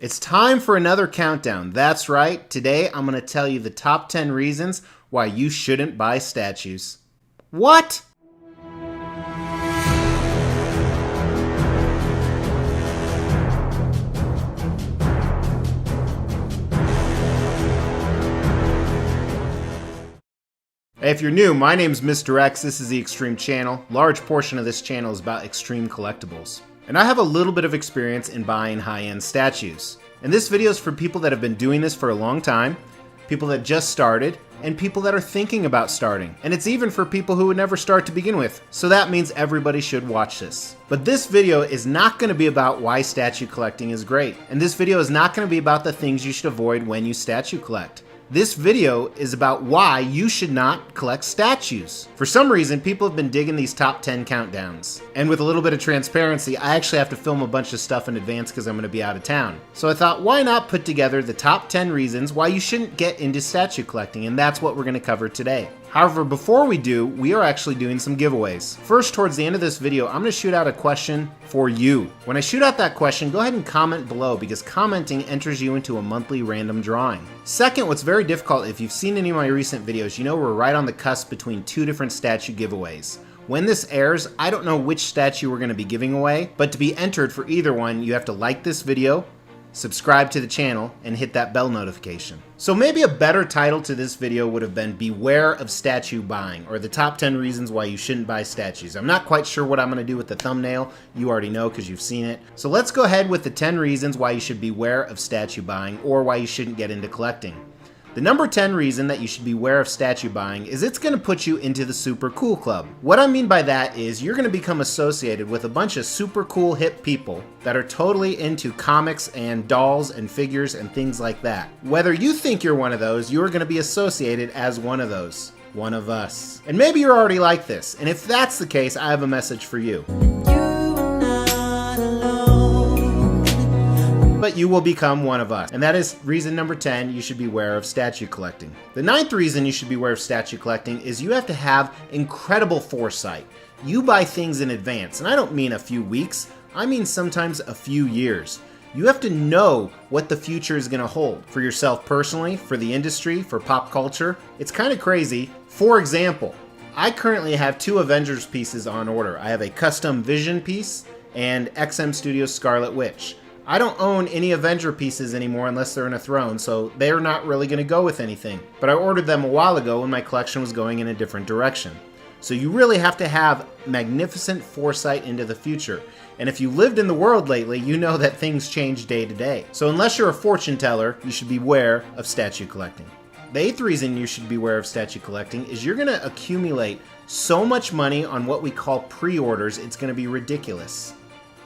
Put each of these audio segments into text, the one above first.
It's time for another countdown. That's right. Today I'm going to tell you the top 10 reasons why you shouldn't buy statues. What? If you're new, my name's Mr. X. This is the Extreme Channel. Large portion of this channel is about extreme collectibles. And I have a little bit of experience in buying high-end statues. And this video is for people that have been doing this for a long time, people that just started, and people that are thinking about starting. And it's even for people who would never start to begin with. So that means everybody should watch this. But this video is not going to be about why statue collecting is great. And this video is not going to be about the things you should avoid when you statue collect. This video is about why you should not collect statues. For some reason, people have been digging these top 10 countdowns. And with a little bit of transparency, I actually have to film a bunch of stuff in advance because I'm going to be out of town. So I thought, why not put together the top 10 reasons why you shouldn't get into statue collecting, and that's what we're going to cover today. However, before we do, we are actually doing some giveaways. First, towards the end of this video, I'm going to shoot out a question for you. When I shoot out that question, go ahead and comment below because commenting enters you into a monthly random drawing. Second, what's very difficult, if you've seen any of my recent videos, you know we're right on the cusp between two different statue giveaways. When this airs, I don't know which statue we're going to be giving away, but to be entered for either one, you have to like this video, subscribe to the channel, and hit that bell notification. So maybe a better title to this video would have been Beware of Statue Buying, or the top 10 reasons why you shouldn't buy statues. I'm not quite sure what I'm going to do with the thumbnail. You already know because you've seen it. So let's go ahead with the 10 reasons why you should beware of statue buying, or why you shouldn't get into collecting. The number 10 reason that you should beware of statue buying is it's going to put you into the super cool club. What I mean by that is you're going to become associated with a bunch of super cool hip people that are totally into comics and dolls and figures and things like that. Whether you think you're one of those, you're going to be associated as one of those. One of us. And maybe you're already like this, and if that's the case, I have a message for you. But you will become one of us. And that is reason number 10, you should beware of statue collecting. The 9th reason you should beware of statue collecting is you have to have incredible foresight. You buy things in advance, and I don't mean a few weeks, I mean sometimes a few years. You have to know what the future is going to hold for yourself personally, for the industry, for pop culture. It's kind of crazy. For example, I currently have 2 Avengers pieces on order. I have a custom Vision piece and XM Studios Scarlet Witch. I don't own any Avenger pieces anymore unless they're in a throne, so they're not really going to go with anything. But I ordered them a while ago when my collection was going in a different direction. So you really have to have magnificent foresight into the future. And if you lived in the world lately, you know that things change day to day. So unless you're a fortune teller, you should beware of statue collecting. The 8th reason you should beware of statue collecting is you're going to accumulate so much money on what we call pre-orders, it's going to be ridiculous.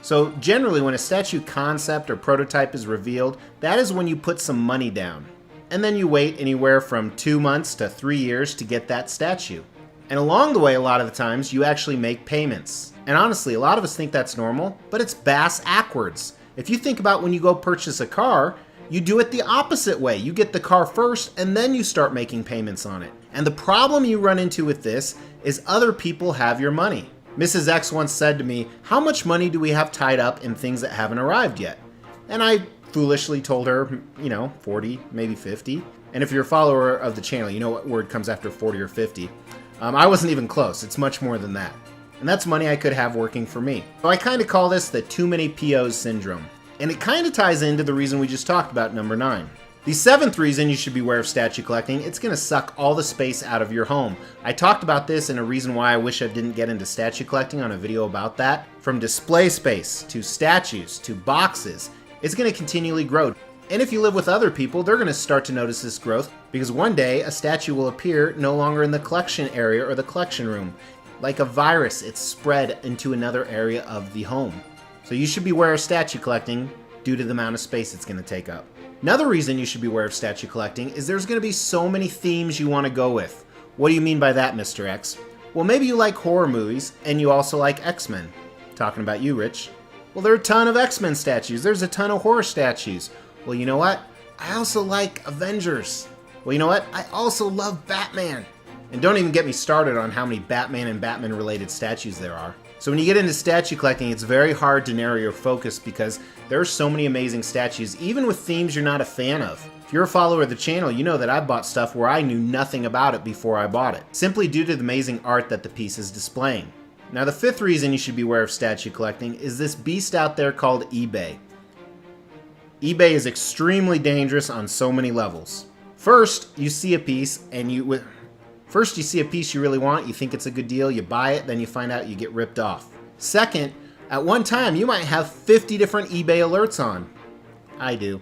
So generally when a statue concept or prototype is revealed, that is when you put some money down. And then you wait anywhere from 2 months to 3 years to get that statue. And along the way, a lot of the times, you actually make payments. And honestly, a lot of us think that's normal, but it's bass-ackwards. If you think about when you go purchase a car, you do it the opposite way. You get the car first, and then you start making payments on it. And the problem you run into with this is other people have your money. Mrs. X once said to me, how much money do we have tied up in things that haven't arrived yet? And I foolishly told her, 40, maybe 50. And if you're a follower of the channel, you know what word comes after 40 or 50. I wasn't even close. It's much more than that. And that's money I could have working for me. So I kind of call this the too many POs syndrome. And it kind of ties into the reason we just talked about, number 9. The 7th reason you should beware of statue collecting, it's going to suck all the space out of your home. I talked about this in a reason why I wish I didn't get into statue collecting on a video about that. From display space, to statues, to boxes, it's going to continually grow. And if you live with other people, they're going to start to notice this growth because one day a statue will appear no longer in the collection area or the collection room. Like a virus, it's spread into another area of the home. So you should beware of statue collecting due to the amount of space it's going to take up. Another reason you should beware of statue collecting is there's going to be so many themes you want to go with. What do you mean by that, Mr. X? Well, maybe you like horror movies and you also like X-Men. Talking about you, Rich. Well, there are a ton of X-Men statues. There's a ton of horror statues. Well, you know what? I also like Avengers. Well, you know what? I also love Batman. And don't even get me started on how many Batman and Batman-related statues there are. So when you get into statue collecting, it's very hard to narrow your focus because there are so many amazing statues, even with themes you're not a fan of. If you're a follower of the channel, you know that I've bought stuff where I knew nothing about it before I bought it, simply due to the amazing art that the piece is displaying. Now the fifth reason you should be aware of statue collecting is this beast out there called eBay. eBay is extremely dangerous on so many levels. First, you see a piece you really want, you think it's a good deal, you buy it, then you find out you get ripped off. Second, at one time you might have 50 different eBay alerts on. I do.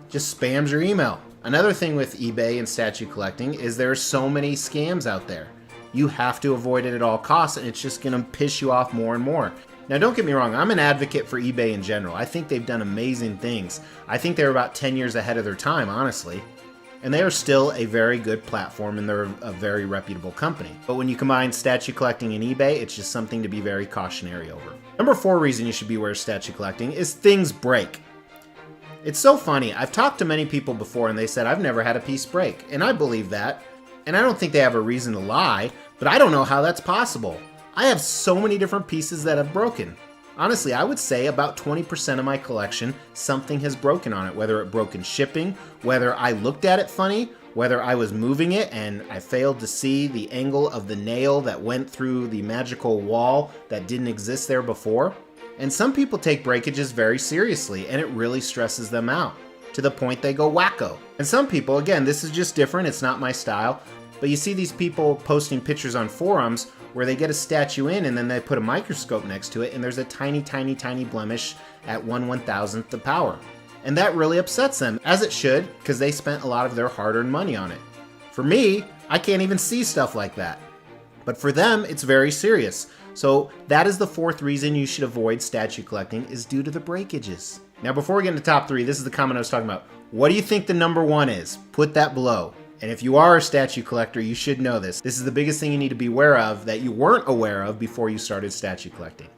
Just spams your email. Another thing with eBay and statue collecting is there are so many scams out there. You have to avoid it at all costs, and it's just going to piss you off more and more. Now don't get me wrong, I'm an advocate for eBay in general. I think they've done amazing things. I think they're about 10 years ahead of their time, honestly. And they are still a very good platform, and they're a very reputable company. But when you combine statue collecting and eBay, it's just something to be very cautionary over. Number 4 reason you should be aware of statue collecting is things break. It's so funny, I've talked to many people before and they said I've never had a piece break, and I believe that. And I don't think they have a reason to lie, but I don't know how that's possible. I have so many different pieces that have broken. Honestly, I would say about 20% of my collection, something has broken on it, whether it broke in shipping, whether I looked at it funny, whether I was moving it and I failed to see the angle of the nail that went through the magical wall that didn't exist there before. And some people take breakages very seriously, and it really stresses them out, to the point they go wacko. And some people, again, this is just different, it's not my style, but you see these people posting pictures on forums where they get a statue in and then they put a microscope next to it and there's a tiny, tiny, tiny blemish at 1/1000th the power. And that really upsets them, as it should, because they spent a lot of their hard-earned money on it. For me, I can't even see stuff like that. But for them, it's very serious. So that is the 4th reason you should avoid statue collecting, is due to the breakages. Now before we get into top 3, this is the comment I was talking about. What do you think the number 1 is? Put that below. And if you are a statue collector, you should know this. This is the biggest thing you need to be aware of that you weren't aware of before you started statue collecting.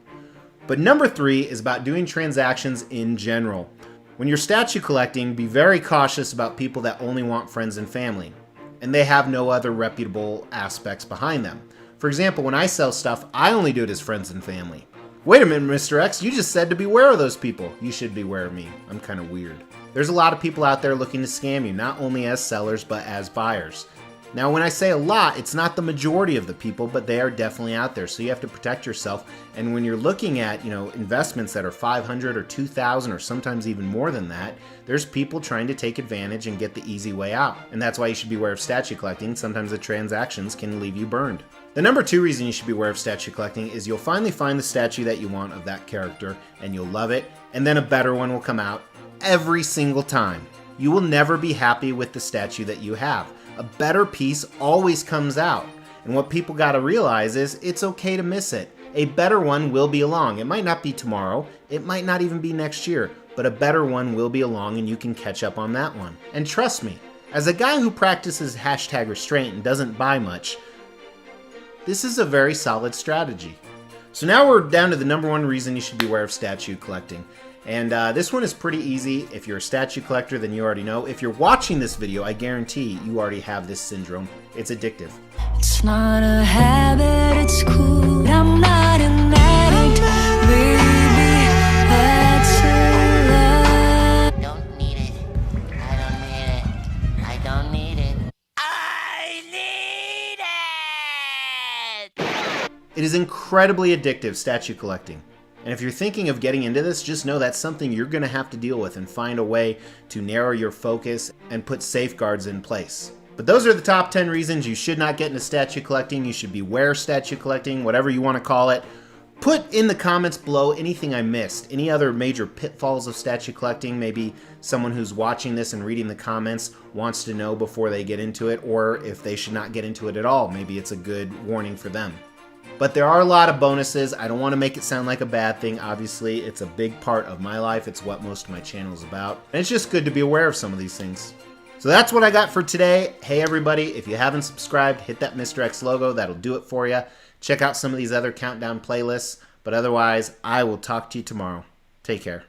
But number 3 is about doing transactions in general. When you're statue collecting, be very cautious about people that only want friends and family, and they have no other reputable aspects behind them. For example, when I sell stuff, I only do it as friends and family. Wait a minute, Mr. X, you just said to beware of those people. You should beware of me. I'm kind of weird. There's a lot of people out there looking to scam you, not only as sellers, but as buyers. Now, when I say a lot, it's not the majority of the people, but they are definitely out there, so you have to protect yourself. And when you're looking at, investments that are 500 or 2,000 or sometimes even more than that, there's people trying to take advantage and get the easy way out. And that's why you should be aware of statue collecting. Sometimes the transactions can leave you burned. The number 2 reason you should be aware of statue collecting is you'll finally find the statue that you want of that character, and you'll love it, and then a better one will come out every single time. You will never be happy with the statue that you have. A better piece always comes out. And what people gotta realize is it's okay to miss it. A better one will be along. It might not be tomorrow, it might not even be next year, but a better one will be along and you can catch up on that one. And trust me, as a guy who practices #restraint and doesn't buy much, this is a very solid strategy. So now we're down to the number 1 reason you should be aware of statue collecting. And this one is pretty easy. If you're a statue collector, then you already know. If you're watching this video, I guarantee you already have this syndrome. It's addictive. It's not a habit, it's cool. I'm not an addict, baby. That's a lie. Don't need it. I don't need it. I don't need it. I need it! It is incredibly addictive, statue collecting. And if you're thinking of getting into this, just know that's something you're going to have to deal with and find a way to narrow your focus and put safeguards in place. But those are the top 10 reasons you should not get into statue collecting. You should beware statue collecting, whatever you want to call it. Put in the comments below anything I missed, any other major pitfalls of statue collecting. Maybe someone who's watching this and reading the comments wants to know before they get into it, or if they should not get into it at all. Maybe it's a good warning for them. But there are a lot of bonuses. I don't want to make it sound like a bad thing. Obviously, it's a big part of my life. It's what most of my channel is about. And it's just good to be aware of some of these things. So that's what I got for today. Hey everybody, if you haven't subscribed, hit that Mr. X logo. That'll do it for you. Check out some of these other countdown playlists. But otherwise, I will talk to you tomorrow. Take care.